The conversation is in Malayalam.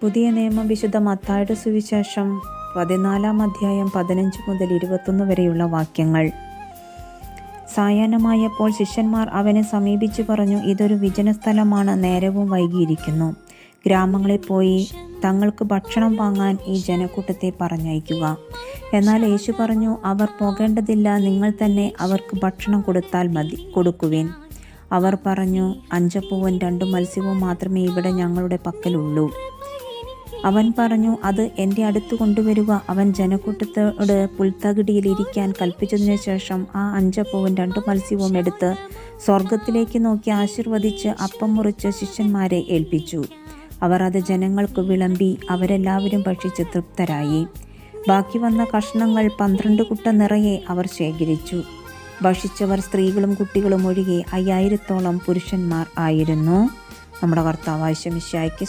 പുതിയ നിയമം വിശുദ്ധ മത്തായിയുടെ സുവിശേഷം 14-ാം അധ്യായം 15 മുതൽ 21 വരെയുള്ള വാക്യങ്ങൾ. സായാഹ്നമായപ്പോൾ ശിഷ്യന്മാർ അവനെ സമീപിച്ചു പറഞ്ഞു, ഇതൊരു വിജനസ്ഥലമാണ്, നേരവും വൈകിയിരിക്കുന്നു. ഗ്രാമങ്ങളിൽ പോയി തങ്ങൾക്ക് ഭക്ഷണം വാങ്ങാൻ ഈ ജനക്കൂട്ടത്തെ പറഞ്ഞയക്കുക. എന്നാൽ യേശു പറഞ്ഞു, അവർ പോകേണ്ടതില്ല, നിങ്ങൾ തന്നെ അവർക്ക് ഭക്ഷണം കൊടുക്കുവിൻ. അവർ പറഞ്ഞു, 5 അപ്പവും 2 മത്സ്യവും മാത്രമേ ഇവിടെ ഞങ്ങളുടെ പക്കലുള്ളൂ. അവൻ പറഞ്ഞു, അത് എൻ്റെ അടുത്ത് കൊണ്ടുവരിക. അവൻ ജനക്കൂട്ടത്തോട് പുൽത്തകിടിയിൽ ഇരിക്കാൻ കൽപ്പിച്ചതിനു ശേഷം ആ 5 അപ്പവും 2 മത്സ്യവും എടുത്ത് സ്വർഗത്തിലേക്ക് നോക്കി ആശീർവദിച്ച് അപ്പം മുറിച്ച് ശിഷ്യന്മാരെ ഏൽപ്പിച്ചു. അവർ അത് ജനങ്ങൾക്ക് വിളമ്പി. അവരെല്ലാവരും ഭക്ഷിച്ച് തൃപ്തരായി. ബാക്കി വന്ന കഷ്ണങ്ങൾ 12 കുട്ട നിറയെ അവർ ശേഖരിച്ചു. ഭക്ഷിച്ചവർ സ്ത്രീകളും കുട്ടികളും ഒഴികെ 5000-ഓളം പുരുഷന്മാർ ആയിരുന്നു. നമ്മുടെ കർത്താവായ മിശിഹായ്ക്ക്